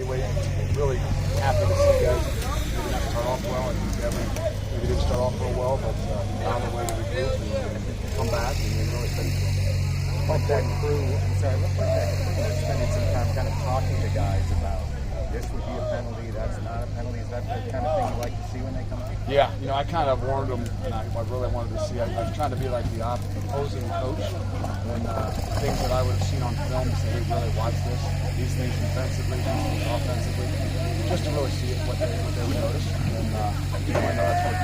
evaluate. Really happy to see guys maybe not start off well, and Devin maybe didn't start off real well, but found a way to regroup and come back and then really finish well. Like that crew, I'm sorry, look like that crew was spending some time kind of talking to guys about this would be a penalty, that's not a penalty. Is that the kind of thing you like to see when they come out? Yeah, I kind of warned them, and I really wanted to see. I was trying to be like the opposing coach, and things that I would have seen on film to say, hey, really watch this, these things defensively, these things offensively, just to really see what they would notice. And I know that's what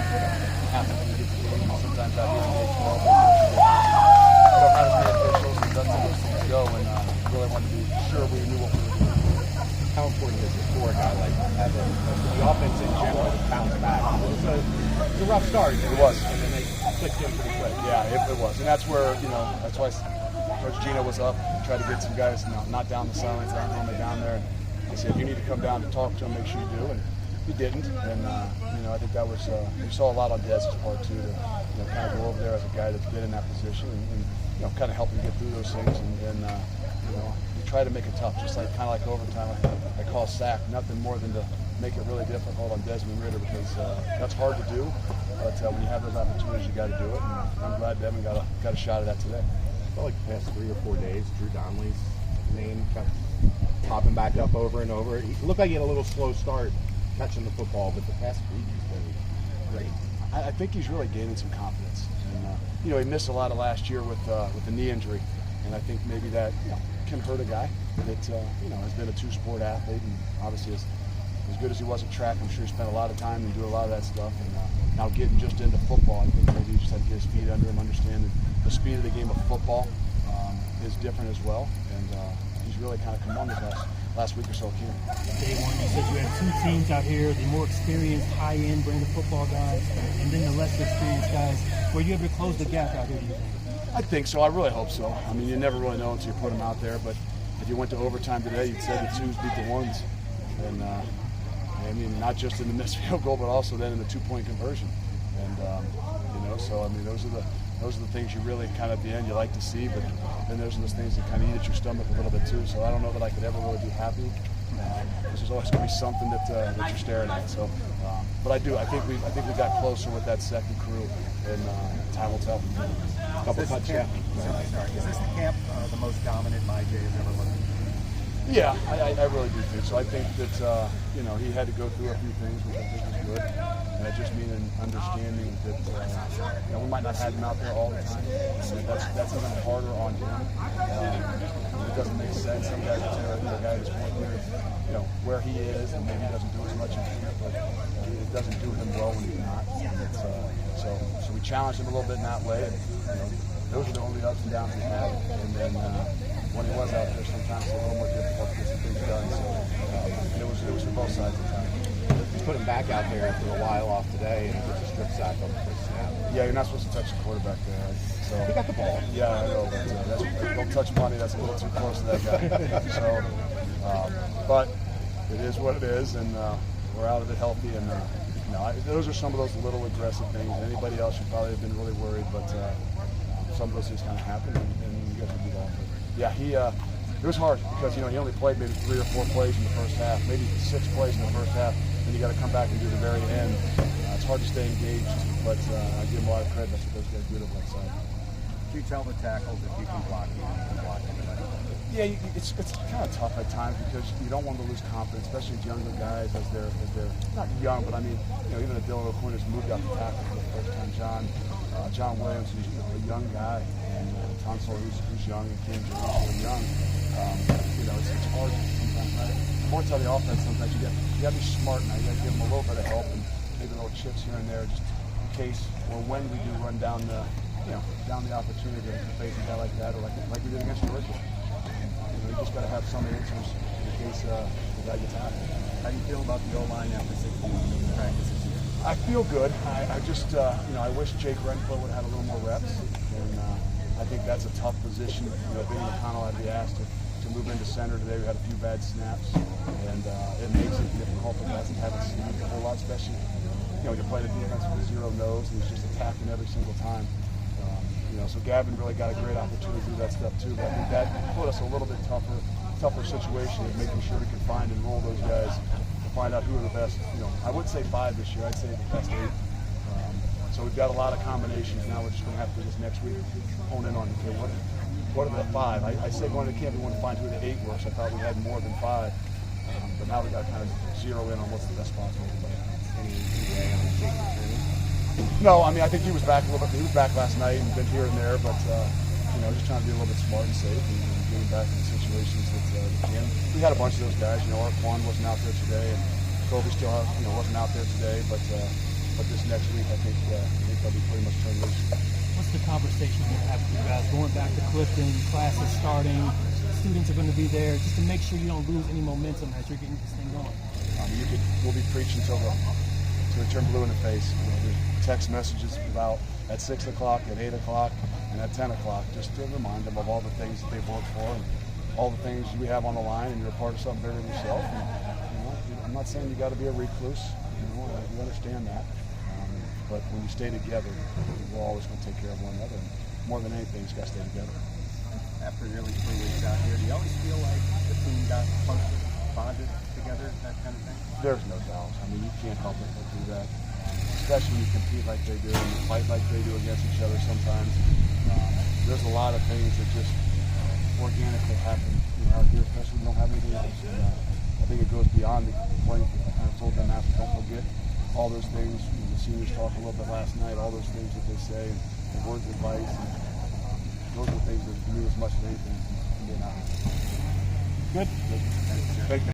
happens when you get to games, and sometimes out here in the A-12, you don't have as many officials, and that's how those things go, and really wanted to be sure we knew what we were doing. How important is it for a guy like Evan, the offense in general, to bounce back? It was a rough start. It was. And then they clicked in pretty quick. Yeah, it was. And that's where, that's why Coach Gino was up, tried to get some guys not down the sidelines, not normally down there. And he said, you need to come down and talk to him, make sure you do. And he didn't. And, I think that was, we saw a lot on Dez's part, too, to kind of go over there as a guy that's been in that position and kind of help him get through those things. And you try to make it tough, just like kind of like overtime. I call sack, nothing more than to make it really difficult on Desmond Ritter, because that's hard to do. But when you have those opportunities, you got to do it. And I'm glad Devin got a shot at that today. I felt like the past 3 or 4 days, Drew Donnelly's name kept popping back up over and over. He looked like he had a little slow start catching the football, but the past week he's been great. I think he's really gaining some confidence. And he missed a lot of last year with the knee injury, and I think maybe that can hurt a guy that has been a 2-sport athlete, and obviously as good as he was at track, I'm sure he spent a lot of time and doing a lot of that stuff. And now getting just into football, I think maybe he just had to get his feet under him, understand that the speed of the game of football is different as well. And he's really kind of come on this last week or so here. Day one, you said you had 2 teams out here, the more experienced, high-end brand of football guys, and then the less experienced guys. Were you able to close the gap out here, do you think? I think so. I really hope so. I mean, you never really know until you put them out there. But if you went to overtime today, you'd say the 2s beat the 1s. And I mean, not just in the missed field goal, but also then in the 2-point conversion. And so I mean, those are the things you really kind of at the end you like to see. But then those are those things that kind of eat at your stomach a little bit too. So I don't know that I could ever really be happy. Because there's always going to be something that you're staring at. So, but I think we got closer with that second crew, and time will tell. Couple touchdowns. Is this the camp the most dominant MyJ has ever looked? Yeah, I really do think so. I think that he had to go through a few things, which I think was good, and that just means an understanding that we might not have him out there all the time. And that's even harder on him. It doesn't make sense. Some guys are a guy that's more where he is, and maybe he doesn't do as much in camp, but it doesn't do him well when he's not. So we challenged him a little bit in that way. And, those are the only ups and downs we had, and then when he was out there, sometimes it's a little more difficult to get some things done. So it was for both sides of the time. You put him back out there after a while off today, and he gets a strip sack on the first snap. Yeah, you're not supposed to touch the quarterback there. Right? So he got the ball. Yeah, I know, but don't touch money. That's a little too close to that guy. So, but it is what it is, and we're out of it healthy. And those are some of those little aggressive things. Anybody else should probably have been really worried, but. Some of those things kind of happen, and you guys will do that. But yeah, it was hard because he only played maybe 3 or 4 plays in the first half, maybe 6 plays in the first half, and you got to come back and do the very end. It's hard to stay engaged, but I give him a lot of credit. That's what those guys do to one side. Do you tell the tackles if you can block anybody? Yeah, it's kind of tough at times because you don't want to lose confidence, especially younger guys as they're not young, but I mean, even a Dylan O'Quinn has moved out the tackle for the first time. John Williams, who's a young guy, and Tunsil, who's young, and King Jones, who's young. It's hard sometimes. More to the offense, sometimes you got to be smart now. You got to give them a little bit of help and maybe little chips here and there, just in case or when we do run down the opportunity to face a guy like that, or like we did against Georgia. You just got to have some answers in case the guy gets out. How do you feel about the O-line after 6 practices? I feel good. I just, I wish Jake Renfro would have had a little more reps, and I think that's a tough position. Being McConnell had to be asked to move into center today. We had a few bad snaps, and it makes it difficult for guys that haven't seen a whole lot, especially when you're playing a defense with 0 nose and he's just attacking every single time. So Gavin really got a great opportunity to do that stuff too. But I think that put us a little bit tougher tougher situation of making sure we can find and roll those guys to find out who are the best. I wouldn't say 5 this year. I'd say the best 8. So we've got a lot of combinations. Now we're just going to have to this next week hone in on, okay, what are the 5? I said going to camp we want to find who the 8 were, so I thought we had more than 5. But now we got to kind of zero in on what's the best possible. No, I mean, I think he was back a little bit. He was back last night and been here and there, but just trying to be a little bit smart and safe and getting back in situations that we can. We had a bunch of those guys. Arquan wasn't out there today, and Kobe still wasn't out there today, but this next week I think they'll be pretty much turned loose. What's the conversation you're going to have with you guys? Going back to Clifton, class is starting, students are going to be there, just to make sure you don't lose any momentum as you're getting this thing going. We'll be preaching till it turn blue in the face. There's text messages about at 6 o'clock, at 8 o'clock, and at 10 o'clock, just to remind them of all the things that they've worked for and all the things we have on the line, and you're a part of something bigger than yourself. And, I'm not saying you got to be a recluse. You understand that. But when you stay together, we're always going to take care of one another. And more than anything, you got to stay together. After nearly 3 weeks out here, do you always feel like the team got closer, bonded together, that kind of thing? There's no doubt. I mean, you can't help it but do that. Especially when you compete like they do and you fight like they do against each other sometimes. There's a lot of things that just organically happen out here, especially when you don't have anything else. And, I think it goes beyond the point. I kind of told them after, don't forget all those things. The seniors talked a little bit last night, all those things that they say, and words of advice. And those are the things that mean as much as anything. Good. Thank you.